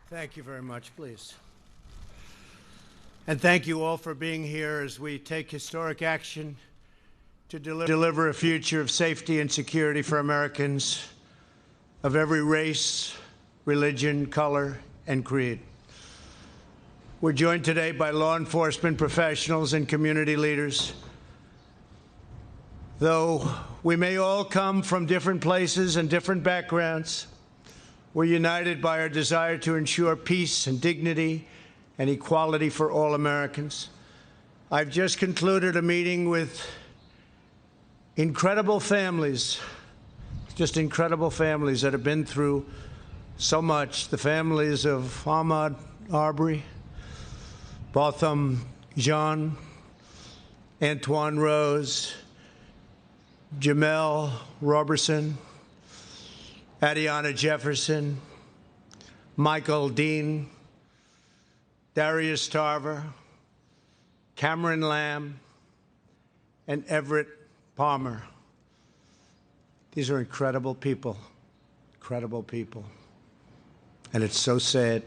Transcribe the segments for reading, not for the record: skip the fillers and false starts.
Thank you very much, please. And thank you all for being here as we take historic action to deliver a future of safety and security for Americans of every race, religion, color, and creed. We're joined today by law enforcement professionals and community leaders. Though we may all come from different places and different backgrounds, we're united by our desire to ensure peace and dignity and equality for all Americans. I've just concluded a meeting with incredible families, just incredible families that have been through so much. The families of Ahmaud Arbery, Botham Jean, Antoine Rose, Jamel Roberson, Adiana Jefferson, Michael Dean, Darius Tarver, Cameron Lamb, and Everett Palmer. These are incredible people, and it's so sad.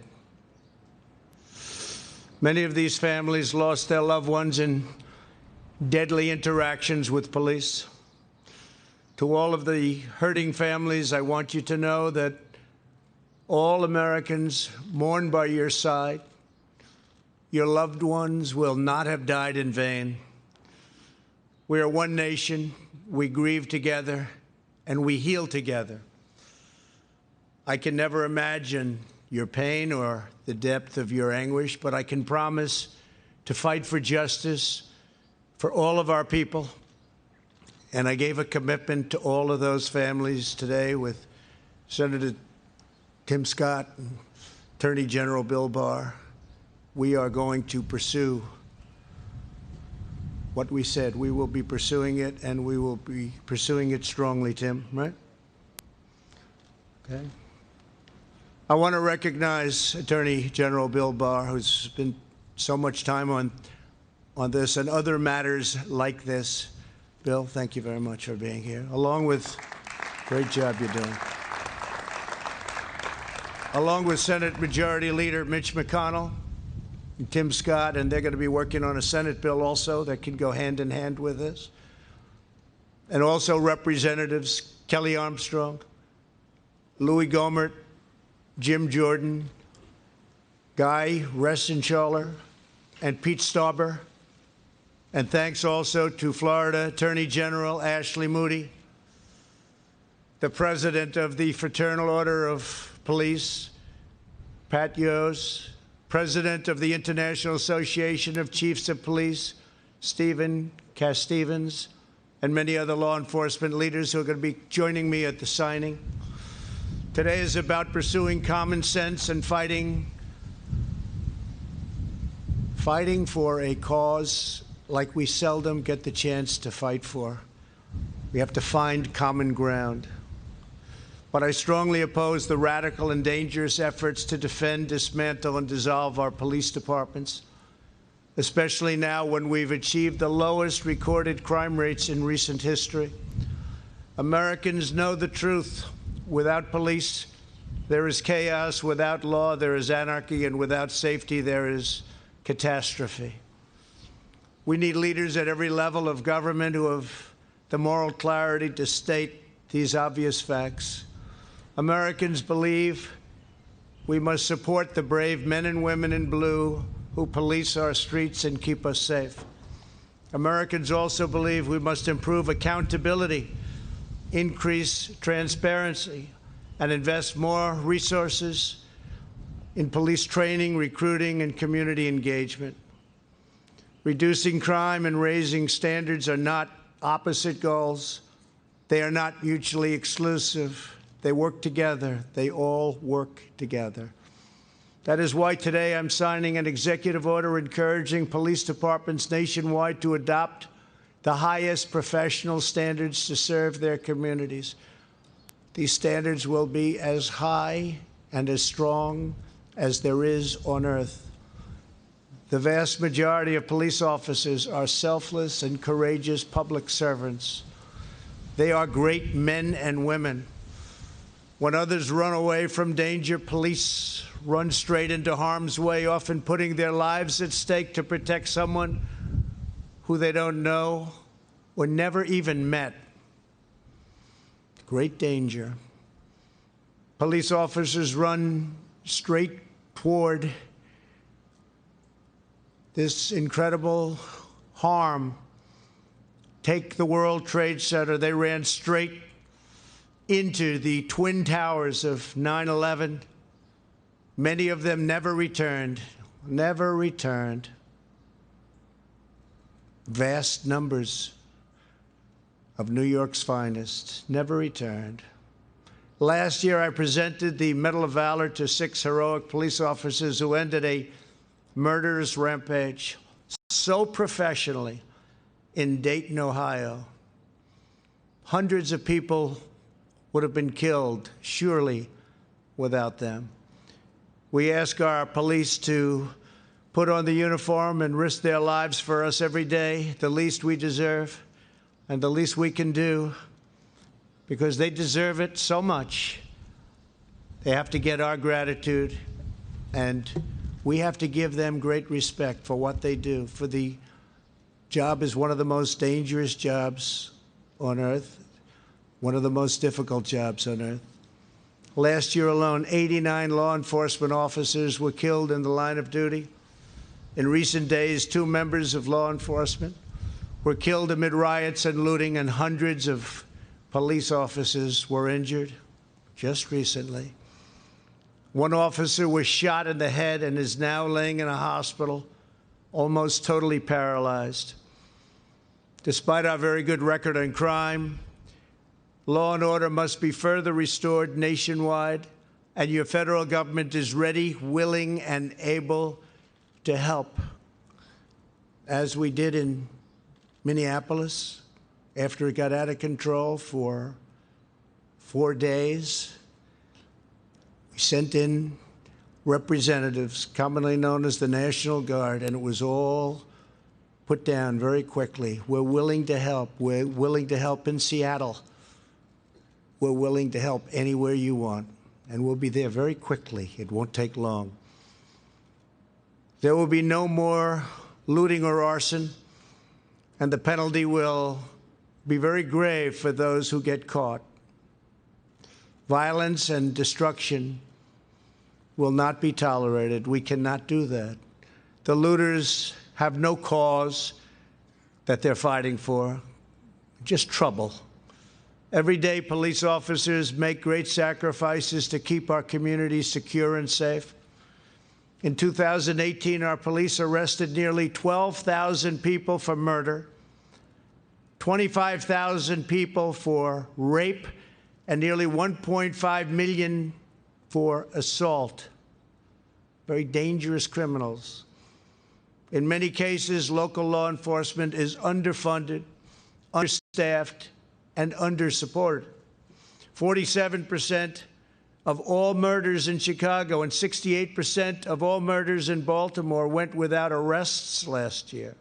Many of these families lost their loved ones in deadly interactions with police. To all of the hurting families, I want you to know that all Americans mourn by your side. Your loved ones will not have died in vain. We are one nation, we grieve together, and we heal together. I can never imagine your pain or the depth of your anguish, but I can promise to fight for justice for all of our people. And I gave a commitment to all of those families today with Senator Tim Scott and Attorney General Bill Barr. We are going to pursue what we said. We will be pursuing it, and we will be pursuing it strongly, Tim, right? Okay. I want to recognize Attorney General Bill Barr, who's spent so much time on this and other matters like this. Bill, thank you very much for being here, along with, great job you're doing, along with Senate Majority Leader Mitch McConnell and Tim Scott, and they're going to be working on a Senate bill also that can go hand in hand with this. And also Representatives Kelly Armstrong, Louis Gohmert, Jim Jordan, Guy Reschenthaler, and Pete Stauber. And thanks also to Florida Attorney General Ashley Moody, the President of the Fraternal Order of Police, Pat Yos, President of the International Association of Chiefs of Police, Stephen Cass-Stevens, and many other law enforcement leaders who are going to be joining me at the signing. Today is about pursuing common sense and fighting for a cause like we seldom get the chance to fight for. We have to find common ground. But I strongly oppose the radical and dangerous efforts to defend, dismantle, and dissolve our police departments, especially now when we've achieved the lowest recorded crime rates in recent history. Americans know the truth. Without police, there is chaos. Without law, there is anarchy. And without safety, there is catastrophe. We need leaders at every level of government who have the moral clarity to state these obvious facts. Americans believe we must support the brave men and women in blue who police our streets and keep us safe. Americans also believe we must improve accountability, increase transparency, and invest more resources in police training, recruiting, and community engagement. Reducing crime and raising standards are not opposite goals. They are not mutually exclusive. They work together. They all work together. That is why today I'm signing an executive order encouraging police departments nationwide to adopt the highest professional standards to serve their communities. These standards will be as high and as strong as there is on earth. The vast majority of police officers are selfless and courageous public servants. They are great men and women. When others run away from danger, police run straight into harm's way, often putting their lives at stake to protect someone who they don't know or never even met. Great danger. Police officers run straight toward this incredible harm. Take the World Trade Center. They ran straight into the Twin Towers of 9/11. Many of them never returned. Never returned. Vast numbers of New York's finest never returned. Last year, I presented the Medal of Valor to 6 heroic police officers who ended a murderous rampage so professionally in Dayton, Ohio. Hundreds of people would have been killed, surely, without them. We ask our police to put on the uniform and risk their lives for us every day, the least we deserve and the least we can do, because they deserve it so much. They have to get our gratitude, and we have to give them great respect for what they do. For the job is one of the most dangerous jobs on earth, one of the most difficult jobs on earth. Last year alone, 89 law enforcement officers were killed in the line of duty. In recent days, 2 members of law enforcement were killed amid riots and looting, and hundreds of police officers were injured just recently. One officer was shot in the head and is now laying in a hospital, almost totally paralyzed. Despite our very good record on crime, law and order must be further restored nationwide, and your federal government is ready, willing, and able to help, as we did in Minneapolis after it got out of control for 4 days. We sent in representatives, commonly known as the National Guard, and it was all put down very quickly. We're willing to help. We're willing to help in Seattle. We're willing to help anywhere you want, and we'll be there very quickly. It won't take long. There will be no more looting or arson, and the penalty will be very grave for those who get caught. Violence and destruction will not be tolerated. We cannot do that. The looters have no cause that they're fighting for, just trouble. Every day, police officers make great sacrifices to keep our communities secure and safe. In 2018, our police arrested nearly 12,000 people for murder, 25,000 people for rape, and nearly 1.5 million for assault. Very dangerous criminals. In many cases, local law enforcement is underfunded, understaffed, and undersupported. 47% of all murders in Chicago and 68% of all murders in Baltimore went without arrests last year.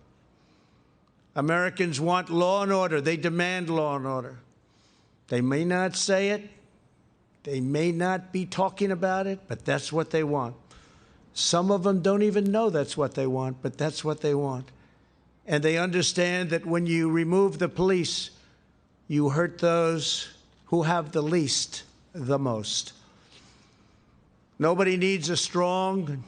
Americans want law and order. They demand law and order. They may not say it. They may not be talking about it, but that's what they want. Some of them don't even know that's what they want, but that's what they want. And they understand that when you remove the police, you hurt those who have the least the most. Nobody needs a strong,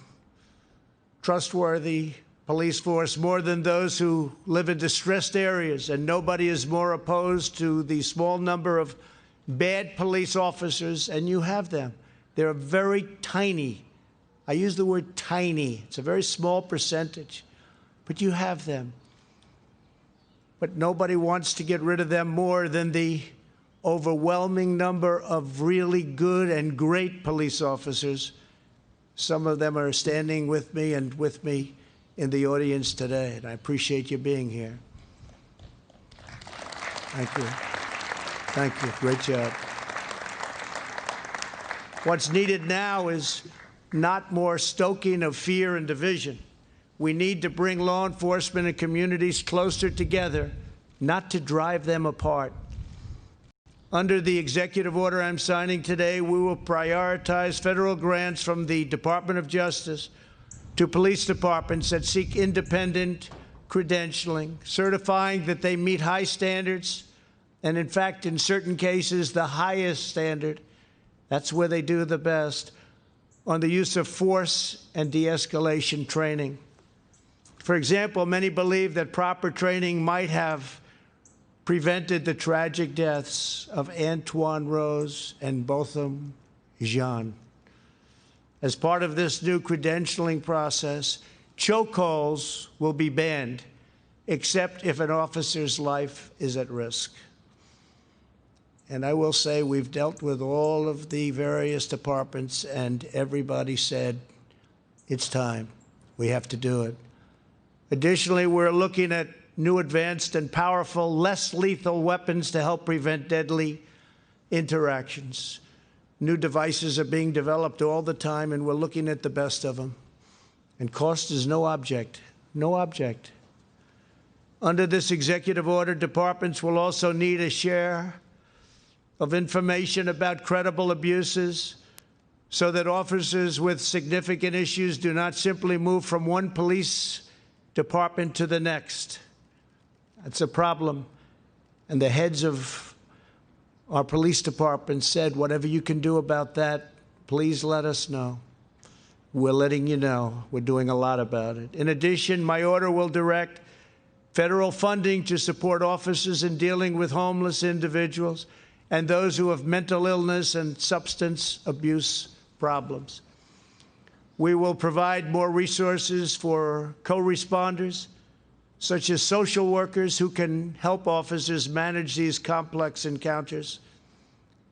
trustworthy police force more than those who live in distressed areas, and nobody is more opposed to the small number of bad police officers, and you have them. They're very tiny. I use the word tiny. It's a very small percentage, but you have them. But nobody wants to get rid of them more than the overwhelming number of really good and great police officers. Some of them are standing with me and with me in the audience today, and I appreciate you being here. Thank you. Thank you. Great job. What's needed now is not more stoking of fear and division. We need to bring law enforcement and communities closer together, not to drive them apart. Under the executive order I'm signing today, we will prioritize federal grants from the Department of Justice to police departments that seek independent credentialing, certifying that they meet high standards, and in fact, in certain cases, the highest standard. That's where they do the best, on the use of force and de-escalation training. For example, many believe that proper training might have prevented the tragic deaths of Antoine Rose and Botham Jean. As part of this new credentialing process, chokeholds will be banned, except if an officer's life is at risk. And I will say we've dealt with all of the various departments, and everybody said, it's time. We have to do it. Additionally, we're looking at new advanced and powerful, less lethal weapons to help prevent deadly interactions. New devices are being developed all the time, and we're looking at the best of them. And cost is no object, no object. Under this executive order, departments will also need a share of information about credible abuses so that officers with significant issues do not simply move from one police department to the next. That's a problem. And the heads of our police department said, whatever you can do about that, please let us know. We're letting you know. We're doing a lot about it. In addition, my order will direct federal funding to support officers in dealing with homeless individuals and those who have mental illness and substance abuse problems. We will provide more resources for co-responders, such as social workers who can help officers manage these complex encounters.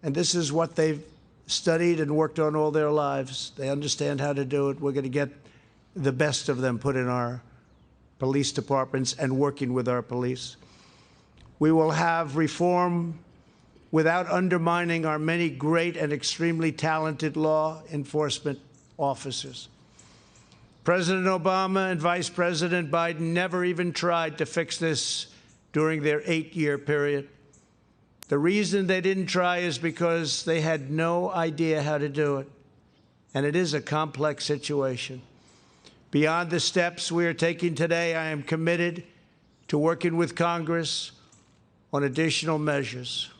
And this is what they've studied and worked on all their lives. They understand how to do it. We're going to get the best of them put in our police departments and working with our police. We will have reform without undermining our many great and extremely talented law enforcement officers. President Obama and Vice President Biden never even tried to fix this during their 8-year period. The reason they didn't try is because they had no idea how to do it. And it is a complex situation. Beyond the steps we are taking today, I am committed to working with Congress on additional measures.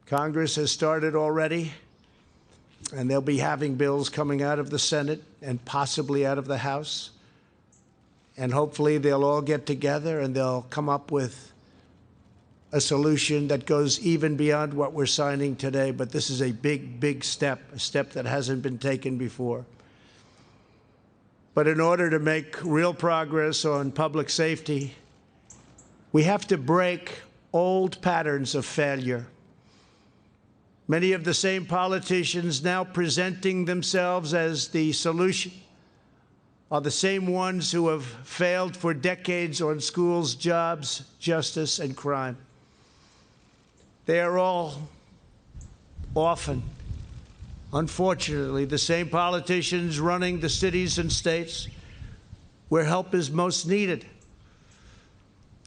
Congress has started already, and they'll be having bills coming out of the Senate and possibly out of the House. And hopefully they'll all get together and they'll come up with a solution that goes even beyond what we're signing today. But this is a big, big step, a step that hasn't been taken before. But in order to make real progress on public safety, we have to break old patterns of failure. Many of the same politicians now presenting themselves as the solution are the same ones who have failed for decades on schools, jobs, justice, and crime. They are all often, unfortunately, the same politicians running the cities and states where help is most needed.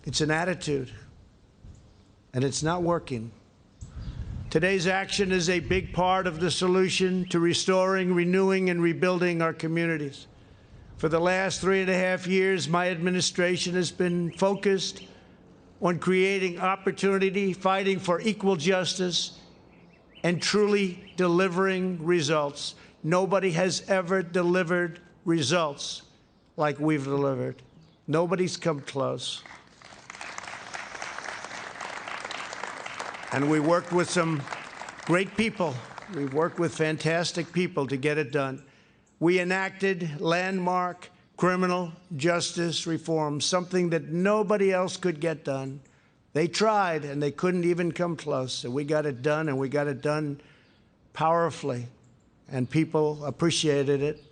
It's an attitude, and it's not working. Today's action is a big part of the solution to restoring, renewing, and rebuilding our communities. For the last 3.5 years, my administration has been focused on creating opportunity, fighting for equal justice, and truly delivering results. Nobody has ever delivered results like we've delivered. Nobody's come close. And we worked with some great people. We worked with fantastic people to get it done. We enacted landmark criminal justice reform, something that nobody else could get done. They tried, and they couldn't even come close. So we got it done, and we got it done powerfully, and people appreciated it.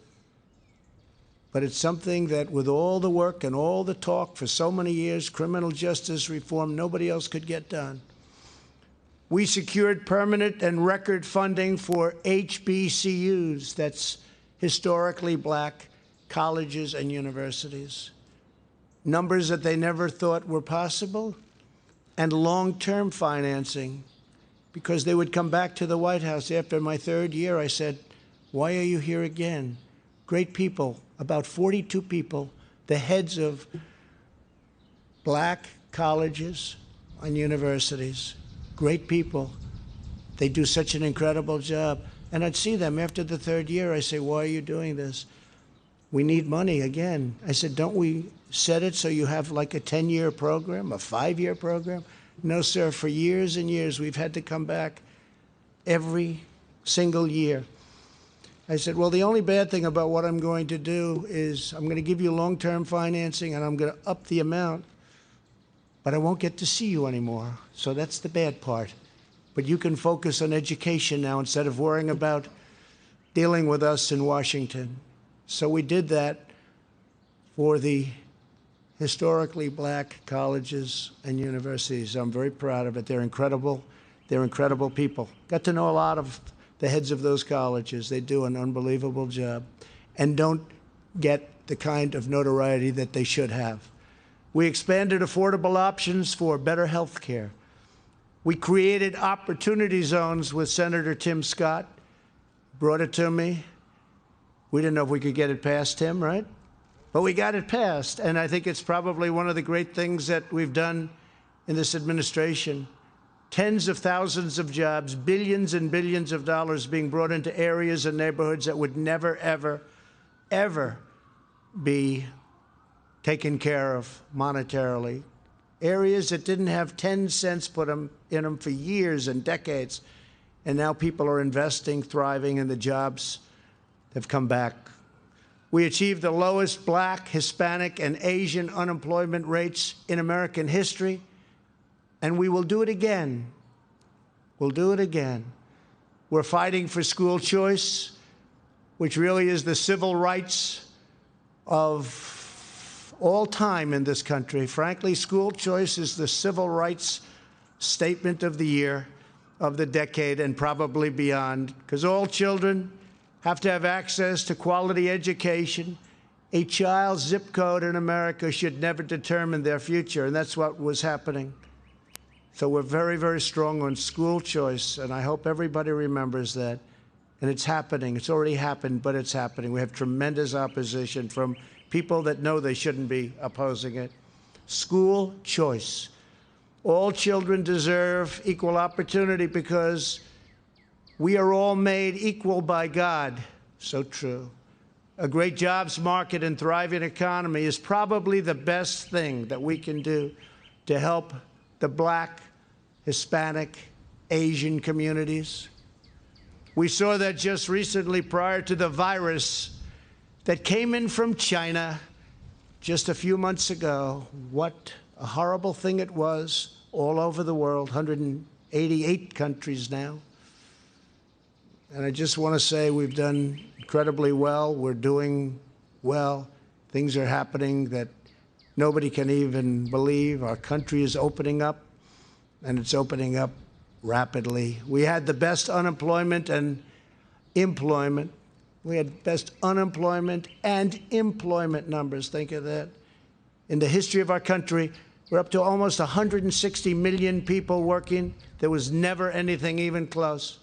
But it's something that, with all the work and all the talk for so many years, criminal justice reform, nobody else could get done. We secured permanent and record funding for HBCUs, that's historically black colleges and universities, numbers that they never thought were possible, and long-term financing because they would come back to the White House after my third year. I said, why are you here again? Great people, about 42 people, the heads of black colleges and universities, great people. They do such an incredible job. And I'd see them after the third year. I say, why are you doing this? We need money again. I said, don't we set it so you have like a 10-year program, a 5-year program? No, sir. For years and years, we've had to come back every single year. I said, well, the only bad thing about what I'm going to do is I'm going to give you long-term financing and I'm going to up the amount, but I won't get to see you anymore. So that's the bad part. But you can focus on education now instead of worrying about dealing with us in Washington. So we did that for the historically black colleges and universities. I'm very proud of it. They're incredible. They're incredible people. Got to know a lot of the heads of those colleges. They do an unbelievable job and don't get the kind of notoriety that they should have. We expanded affordable options for better health care. We created opportunity zones with Senator Tim Scott, brought it to me. We didn't know if we could get it past him, right? But we got it passed, and I think it's probably one of the great things that we've done in this administration. Tens of thousands of jobs, billions and billions of dollars being brought into areas and neighborhoods that would never, ever, ever be taken care of monetarily. Areas that didn't have 10 cents put in them for years and decades. And now people are investing, thriving, and the jobs have come back. We achieved the lowest black, Hispanic, and Asian unemployment rates in American history. And we will do it again. We'll do it again. We're fighting for school choice, which really is the civil rights of all time in this country. Frankly, school choice is the civil rights statement of the year, of the decade, and probably beyond, because all children have to have access to quality education. A child's zip code in America should never determine their future, and that's what was happening. So we're very, very strong on school choice, and I hope everybody remembers that. And it's happening. It's already happened, but it's happening. We have tremendous opposition from people that know they shouldn't be opposing it. School choice. All children deserve equal opportunity because we are all made equal by God. So true. A great jobs market and thriving economy is probably the best thing that we can do to help the black, Hispanic, Asian communities. We saw that just recently prior to the virus that came in from China just a few months ago. What a horrible thing it was all over the world, 188 countries now. And I just want to say we've done incredibly well. We're doing well. Things are happening that nobody can even believe. Our country is opening up, and it's opening up rapidly. We had the best unemployment and employment. We had best unemployment and employment numbers. Think of that. In the history of our country, we're up to almost 160 million people working. There was never anything even close.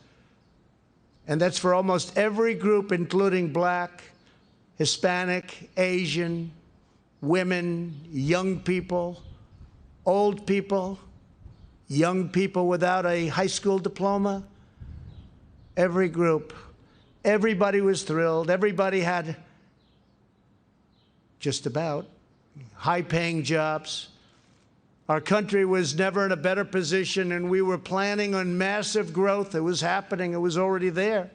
And that's for almost every group, including black, Hispanic, Asian, women, young people, old people, young people without a high school diploma. Every group. Everybody was thrilled. Everybody had just about high-paying jobs. Our country was never in a better position, and we were planning on massive growth. It was happening. It was already there,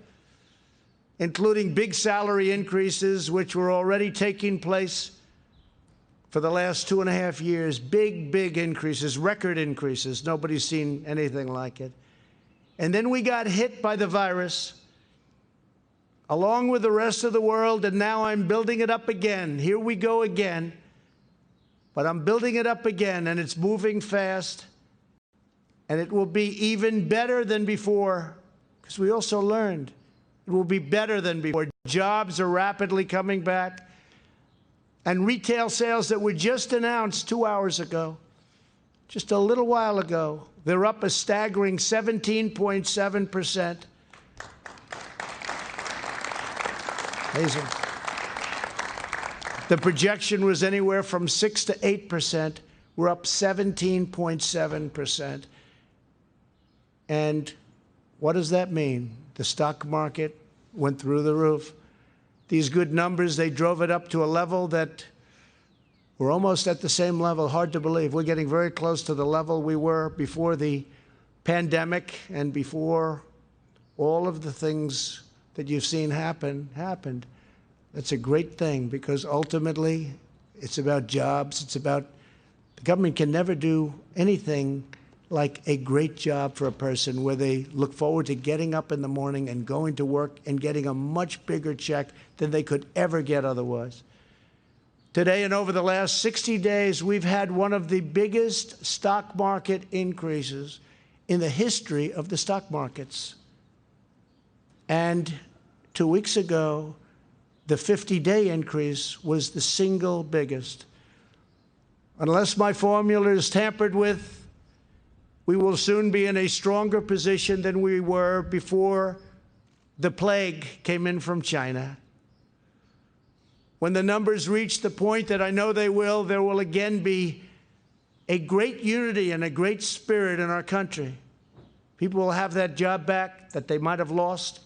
including big salary increases, which were already taking place for the last 2.5 years. Big, big increases, record increases. Nobody's seen anything like it. And then we got hit by the virus, along with the rest of the world, and now I'm building it up again. Here we go again. But I'm building it up again, and it's moving fast. And it will be even better than before, because we also learned it will be better than before. Jobs are rapidly coming back. And retail sales that were just announced 2 hours ago, just a little while ago, They're up a staggering 17.7%. Amazing. The projection was anywhere from 6 to 8%. We're up 17.7%. And what does that mean? The stock market went through the roof. These good numbers, they drove it up to a level that we're almost at the same level. Hard to believe. We're getting very close to the level we were before the pandemic and before all of the things that you've seen happened. That's a great thing, because ultimately it's about jobs. It's about, the government can never do anything like a great job for a person where they look forward to getting up in the morning and going to work and getting a much bigger check than they could ever get otherwise. Today and over the last 60 days, we've had one of the biggest stock market increases in the history of the stock markets. And 2 weeks ago, the 50-day increase was the single biggest. Unless my formula is tampered with, we will soon be in a stronger position than we were before the plague came in from China. When the numbers reach the point that I know they will, there will again be a great unity and a great spirit in our country. People will have that job back that they might have lost.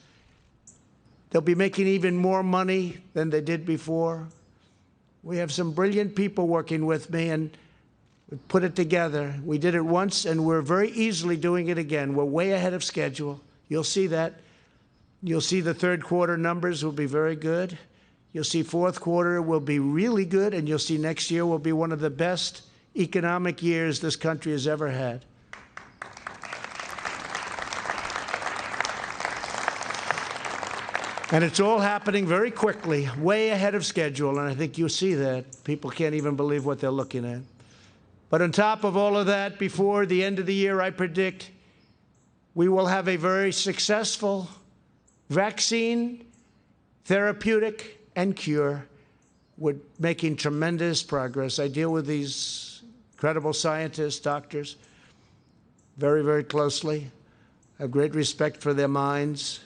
They'll be making even more money than they did before. We have some brilliant people working with me, and we put it together. We did it once, and we're very easily doing it again. We're way ahead of schedule. You'll see that. You'll see the third quarter numbers will be very good. You'll see fourth quarter will be really good, and you'll see next year will be one of the best economic years this country has ever had. And it's all happening very quickly, way ahead of schedule, and I think you'll see that. People can't even believe what they're looking at. But on top of all of that, before the end of the year, I predict we will have a very successful vaccine, therapeutic, and cure. We're making tremendous progress. I deal with these incredible scientists, doctors, very, very closely. I have great respect for their minds.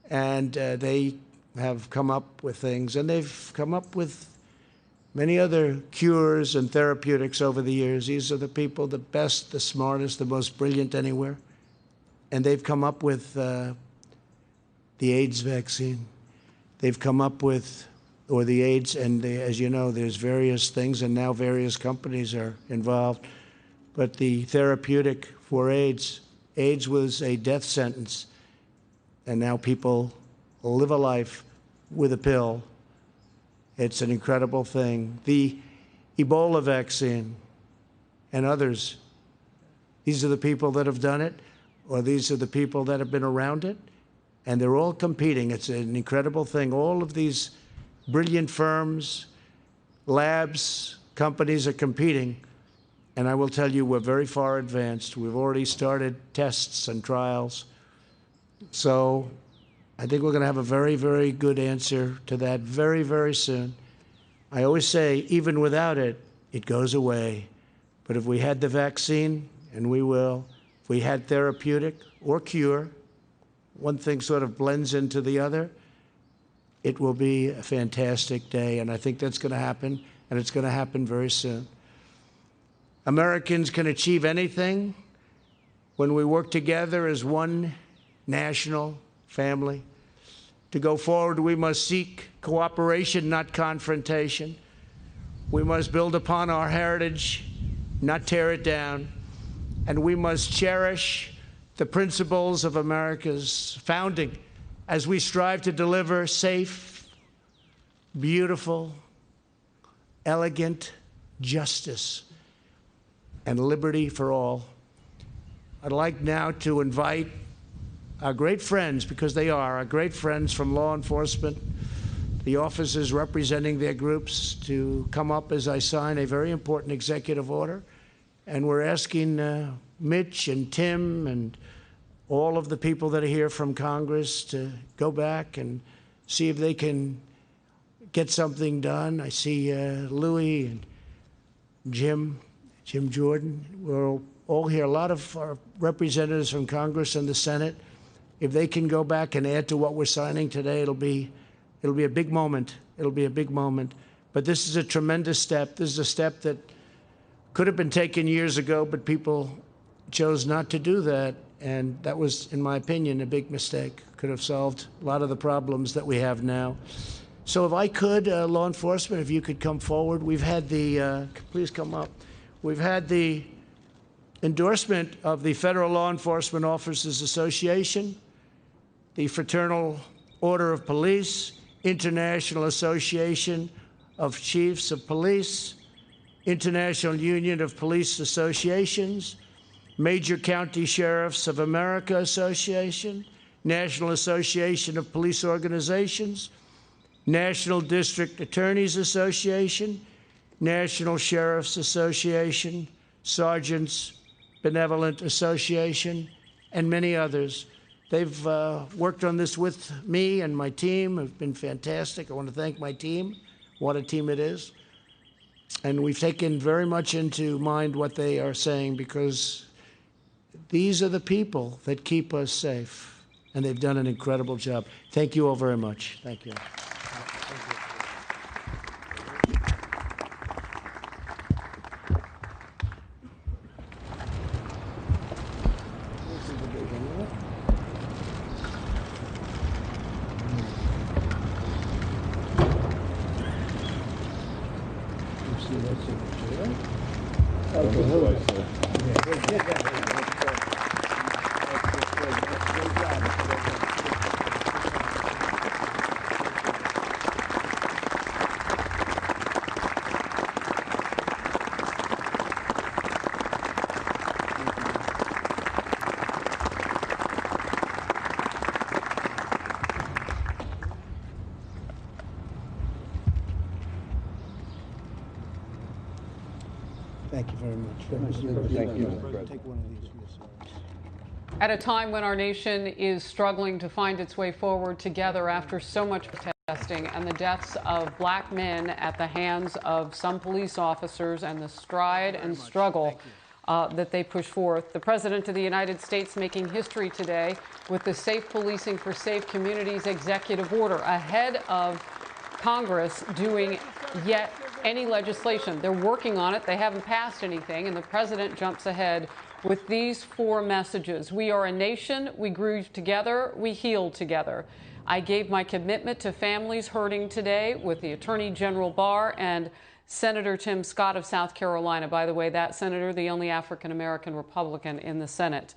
And they have come up with things, and they've come up with many other cures and therapeutics over the years. These are the people, the best, the smartest, the most brilliant anywhere. And they've come up with the AIDS vaccine. They've come up with, or the AIDS, and as you know, there's various things, and now various companies are involved. But the therapeutic for AIDS was a death sentence. And now people live a life with a pill. It's an incredible thing. The Ebola vaccine and others, these are the people that have done it, or these are the people that have been around it, and they're all competing. It's an incredible thing. All of these brilliant firms, labs, companies are competing. And I will tell you, we're very far advanced. We've already started tests and trials. So I think we're going to have a very, very good answer to that very, very soon. I always say, even without it, it goes away. But if we had the vaccine, and we will, if we had therapeutic or cure, one thing sort of blends into the other, it will be a fantastic day. And I think that's going to happen, and it's going to happen very soon. Americans can achieve anything when we work together as one national family. To go forward, we must seek cooperation, not confrontation. We must build upon our heritage, not tear it down. And we must cherish the principles of America's founding as we strive to deliver safe, beautiful, elegant justice and liberty for all. I'd like now to invite our great friends, because they are our great friends from law enforcement, the officers representing their groups, to come up as I sign a very important executive order. And we're asking Mitch and Tim and all of the people that are here from Congress to go back and see if they can get something done. I see Louis and Jim Jordan. We'll all here, a lot of our representatives from Congress and the Senate, if they can go back and add to what we're signing today, it'll be a big moment. It'll be a big moment. But this is a tremendous step. This is a step that could have been taken years ago, but people chose not to do that. And that was, in my opinion, a big mistake. Could have solved a lot of the problems that we have now. So if I could, law enforcement, if you could come forward. We've had the, please come up. We've had the endorsement of the Federal Law Enforcement Officers Association, the Fraternal Order of Police, International Association of Chiefs of Police, International Union of Police Associations, Major County Sheriffs of America Association, National Association of Police Organizations, National District Attorneys Association, National Sheriffs Association, Sergeants Benevolent Association, and many others. They've worked on this with me and my team. Have been fantastic. I want to thank my team. What a team it is. And we've taken very much into mind what they are saying, because these are the people that keep us safe, and they've done an incredible job. Thank you all very much. Thank you. Thank you very much. Thank you. Take one of these for yourself. At a time when our nation is struggling to find its way forward together after so much protesting and the deaths of black men at the hands of some police officers and the stride and struggle that they push forth, the President of the United States making history today with the Safe Policing for Safe Communities executive order ahead of Congress doing yet any legislation. They're working on it. They haven't passed anything, and the President jumps ahead with these 4 messages. We are a nation. We grew together. We healed together. I gave my commitment to families hurting today with the Attorney General Barr and Senator Tim Scott of South Carolina. By the way, that senator, the only African-American Republican in the Senate.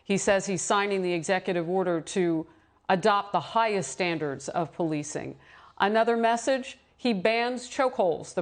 He says he's signing the executive order to adopt the highest standards of policing. Another message, he bans chokeholds. The